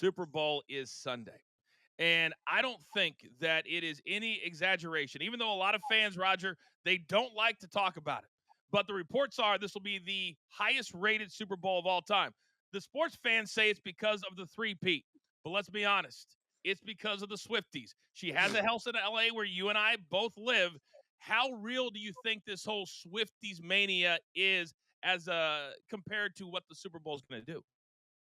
Super Bowl is Sunday. And I don't think that it is any exaggeration, even though a lot of fans, Roger, they don't like to talk about it. But the reports are this will be the highest rated Super Bowl of all time. The sports fans say it's because of the three-peat. But let's be honest, it's because of the Swifties. She has a house in LA where you and I both live. How real do you think this whole Swifties mania is as compared to what the Super Bowl is going to do?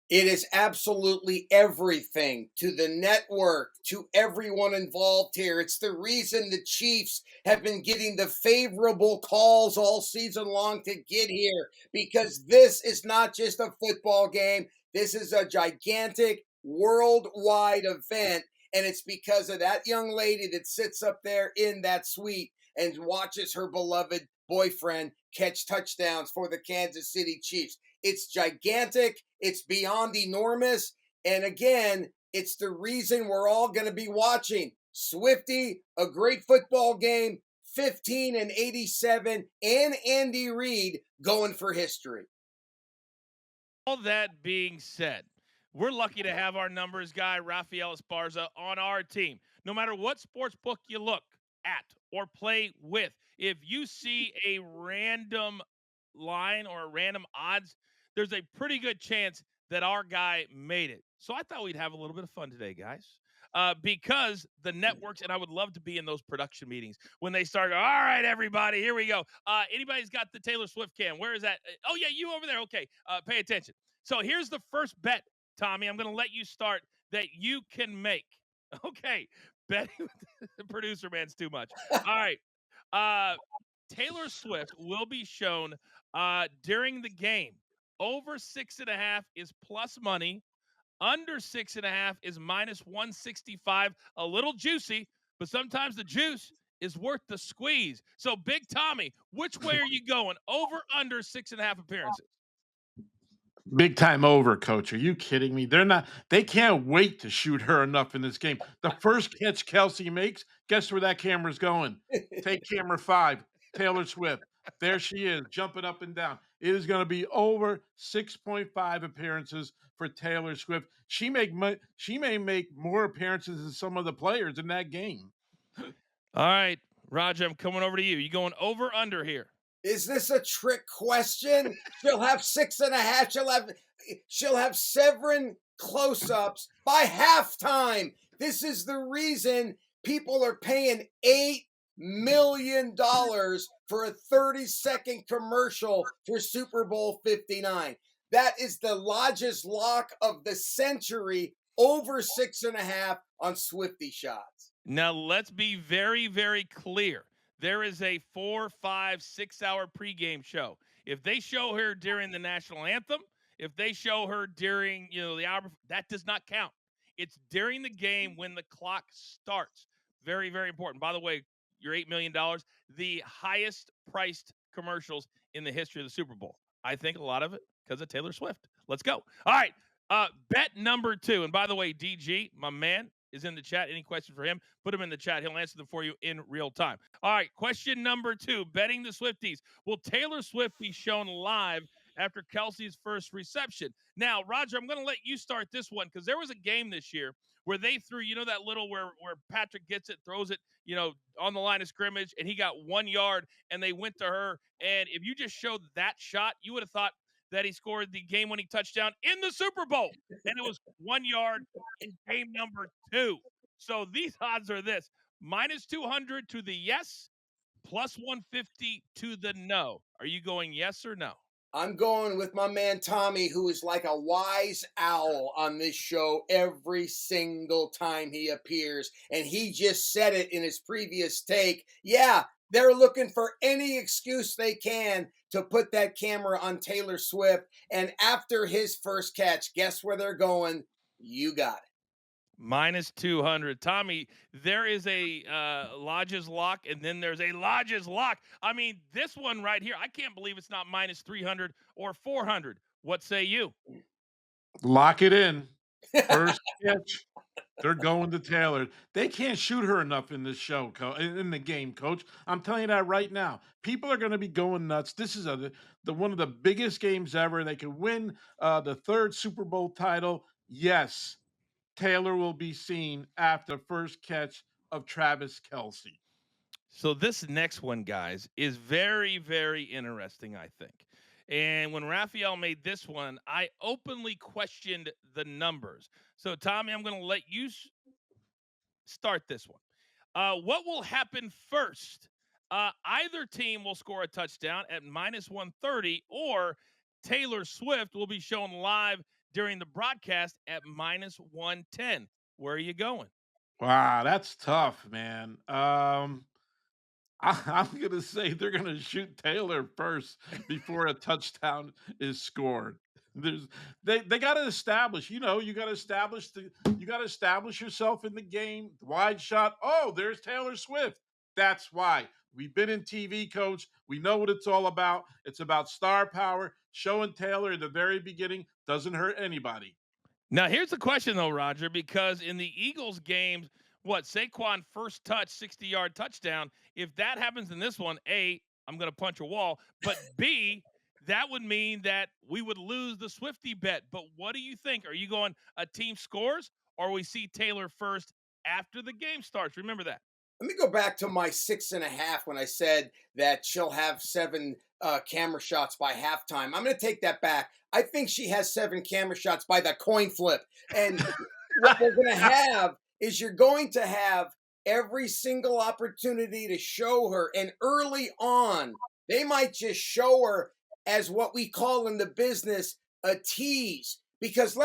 It is absolutely everything to the network, to everyone involved here. It's the reason the Chiefs have been getting the favorable calls all season long to get here because this is not just a football game. This is a gigantic worldwide event. And it's because of that young lady that sits up there in that suite and watches her beloved boyfriend catch touchdowns for the Kansas City Chiefs. It's gigantic. It's beyond enormous. And again, it's the reason we're all going to be watching. Swiftie, a great football game, 15 and 87, and Andy Reid going for history. All that being said, we're lucky to have our numbers guy, Rafael Esparza, on our team. No matter what sports book you look at or play with, if you see a random line or a random odds, there's a pretty good chance that our guy made it. So I thought we'd have a little bit of fun today, guys. Because the networks, and I would love to be in those production meetings when they start. All right, everybody, here we go. Anybody's got the Taylor Swift cam? Where is that? Oh yeah, you over there. Okay, pay attention. So here's the first bet, Tommy. I'm going to let you start that you can make. Okay, betting the producer man's too much. All right. Uh, Taylor Swift will be shown during the game. Over 6.5 is plus money. Under 6.5 is minus 165. A little juicy, but sometimes the juice is worth the squeeze. So, Big Tommy, which way are you going? Over, under 6.5 appearances? Big time over, coach. Are you kidding me? They can't wait to shoot her enough in this game. The first catch Kelsey makes, guess where that camera's going? Take camera 5, Taylor Swift. There she is, jumping up and down. It is going to be over 6.5 appearances for Taylor Swift. She may make more appearances than some of the players in that game. All right, Roger, I'm coming over to you. You going over, under here? Is this a trick question? She'll have 6.5. She'll have 7 close-ups by halftime. This is the reason people are paying $8 million for a 30-second commercial for Super Bowl 59. That is the largest lock of the century, over 6.5 on Swifty shots. Now, let's be very, very clear. There is a 4, 5, 6 hour pregame show. If they show her during the national anthem, if they show her during, the hour, that does not count. It's during the game when the clock starts. Very, very important. By the way, your $8 million, the highest priced commercials in the history of the Super Bowl. I think a lot of it because of Taylor Swift. Let's go. All right. Bet number 2. And by the way, DG, my man, is in the chat. Any questions for him? Put them in the chat. He'll answer them for you in real time. All right. Question number 2. Betting the Swifties. Will Taylor Swift be shown live after Kelsey's first reception? Now, Roger, I'm going to let you start this one because there was a game this year where they threw, that little where Patrick gets it, throws it, on the line of scrimmage, and he got 1 yard, and they went to her. And if you just showed that shot, you would have thought that he scored the game-winning touchdown in the Super Bowl. And it was 1 yard in game number 2. So these odds are this: minus 200 to the yes, plus 150 to the no. Are you going yes or no? I'm going with my man Tommy, who is like a wise owl on this show every single time he appears. And he just said it in his previous take. Yeah, they're looking for any excuse they can to put that camera on Taylor Swift. And after his first catch, guess where they're going? You got it. Minus 200. Tommy, there is a Lodge's lock, and then there's a Lodge's lock. I mean, this one right here, I can't believe it's not minus 300 or 400. What say you? Lock it in. First catch. They're going to Taylor. They can't shoot her enough in this show, in the game, coach. I'm telling you that right now. People are going to be going nuts. This is the one of the biggest games ever. They could win the 3rd Super Bowl title. Yes, Taylor will be seen after the first catch of Travis Kelce? So this next one, guys, is very, very interesting, I think. And when Raphael made this one, I openly questioned the numbers. So, Tommy, I'm going to let you start this one. What will happen first? Either team will score a touchdown at minus 130, or Taylor Swift will be shown live during the broadcast at minus 110. Where are you going? Wow, that's tough, man. I'm gonna say they're gonna shoot Taylor first before a touchdown is scored. There's they got to establish. You got to establish you got to establish yourself in the game. Wide shot. Oh, there's Taylor Swift. That's why we've been in TV, coach. We know what it's all about. It's about star power. Showing Taylor in the very beginning doesn't hurt anybody. Now, here's the question, though, Roger, because in the Eagles games, what Saquon first touch, 60-yard touchdown. If that happens in this one, A, I'm going to punch a wall. But B, that would mean that we would lose the Swiftie bet. But what do you think? Are you going a team scores, or we see Taylor first after the game starts? Remember that. Let me go back to my 6.5 when I said that she'll have seven camera shots by halftime. I'm going to take that back. I think she has seven camera shots by the coin flip. And what we're going to have is you're going to have every single opportunity to show her. And early on, they might just show her as what we call in the business a tease. Because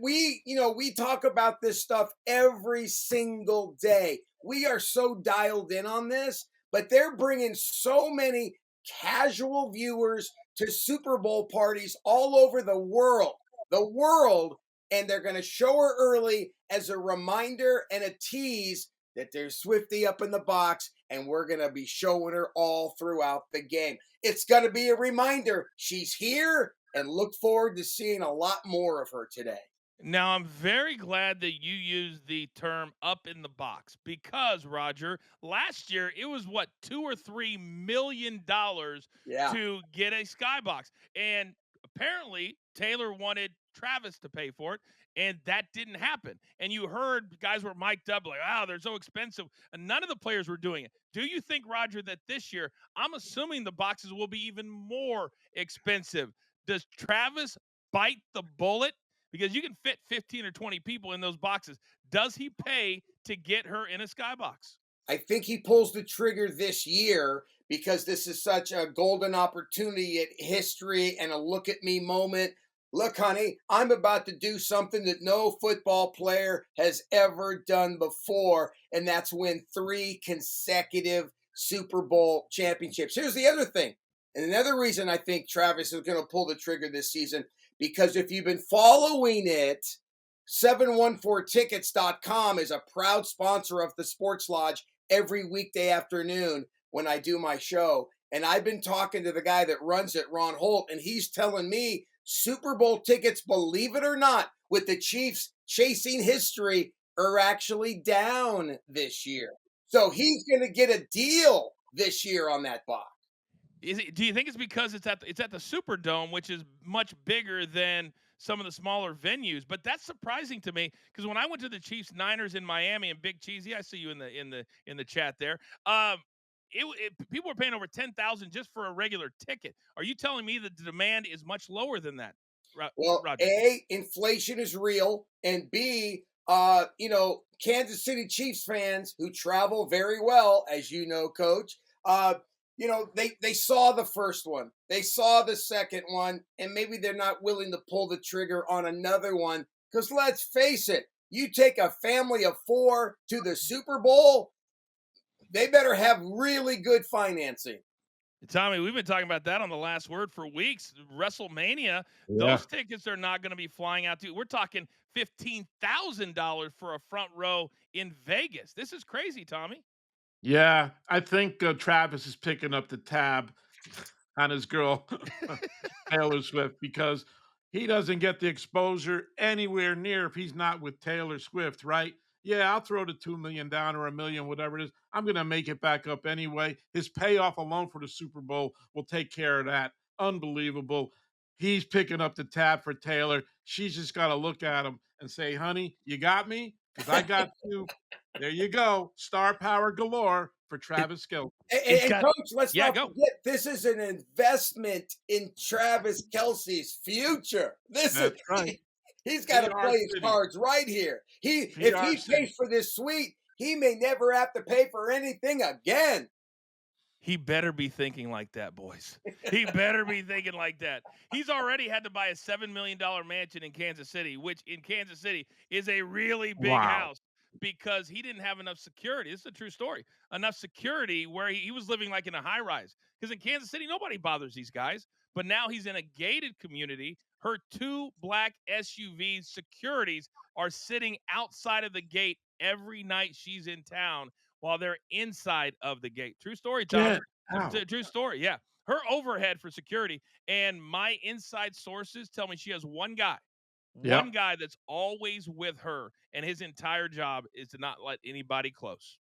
we talk about this stuff every single day. We are so dialed in on this, but they're bringing so many casual viewers to Super Bowl parties all over the world, and they're going to show her early as a reminder and a tease that there's Swiftie up in the box, and we're going to be showing her all throughout the game. It's going to be a reminder she's here, and look forward to seeing a lot more of her today. Now, I'm very glad that you used the term up in the box because, Roger, last year it was what, $2 or $3 million Yeah. to get a skybox. And apparently, Taylor wanted Travis to pay for it, and that didn't happen. And you heard guys were mic'd up like, oh, they're so expensive. And none of the players were doing it. Do you think, Roger, that this year, I'm assuming the boxes will be even more expensive? Does Travis bite the bullet? Because you can fit 15 or 20 people in those boxes. Does he pay to get her in a skybox? I think he pulls the trigger this year because this is such a golden opportunity at history and a look at me moment. Look, honey, I'm about to do something that no football player has ever done before, and that's win three consecutive Super Bowl championships. Here's the other thing, and another reason I think Travis is going to pull the trigger this season, because if you've been following it, 714tickets.com is a proud sponsor of the Sports Lodge every weekday afternoon when I do my show. And I've been talking to the guy that runs it, Ron Holt, and he's telling me Super Bowl tickets, believe it or not, with the Chiefs chasing history, are actually down this year. So he's going to get a deal this year on that box. Do you think it's because it's at the Superdome, which is much bigger than some of the smaller venues? But that's surprising to me because when I went to the Chiefs Niners in Miami and Big Cheesy, I see you in the chat there. People were paying over 10,000 just for a regular ticket. Are you telling me that the demand is much lower than that, Well, Roger? A, inflation is real, and B, Kansas City Chiefs fans who travel very well, as you know, Coach. They saw the first one, they saw the second one, and maybe they're not willing to pull the trigger on another one. Because let's face it, you take a family of four to the Super Bowl, they better have really good financing. Tommy, we've been talking about that on the last word for weeks. WrestleMania, Yeah. those tickets are not going to be flying out to. We're talking $15,000 for a front row in Vegas. This is crazy, Tommy. Yeah, I think Travis is picking up the tab on his girl Taylor Swift because he doesn't get the exposure anywhere near if he's not with Taylor Swift, right? Yeah, I'll throw the 2 million down or a million, whatever it is. I'm gonna make it back up anyway. His payoff alone for the Super Bowl will take care of that. Unbelievable. He's picking up the tab for Taylor. She's just got to look at him and say, "Honey, you got me because I got you." There you go, star power galore for It Travis Kelce. it's And got coach, let's yeah, not go. forget this is an investment in Travis Kelsey's future. This is That's right. he's got to PR play his City, cards right here. If PR he pays City. for this suite, he may never have to pay for anything again. He better be thinking like that, boys. He better be thinking like that. He's already had to buy a $7 million mansion in Kansas City, which in Kansas City is a really big Wow. house because he didn't have enough security. This is a true story. Enough security where he was living like in a high rise. Because in Kansas City, nobody bothers these guys. But now he's in a gated community. Her two black SUV securities are sitting outside of the gate every night she's in town while they're inside of the gate. True story, Tom. Get out. True story. Yeah. Her overhead for security, and my inside sources tell me she has one Yep. guy that's always with her, and his entire job is to not let anybody close.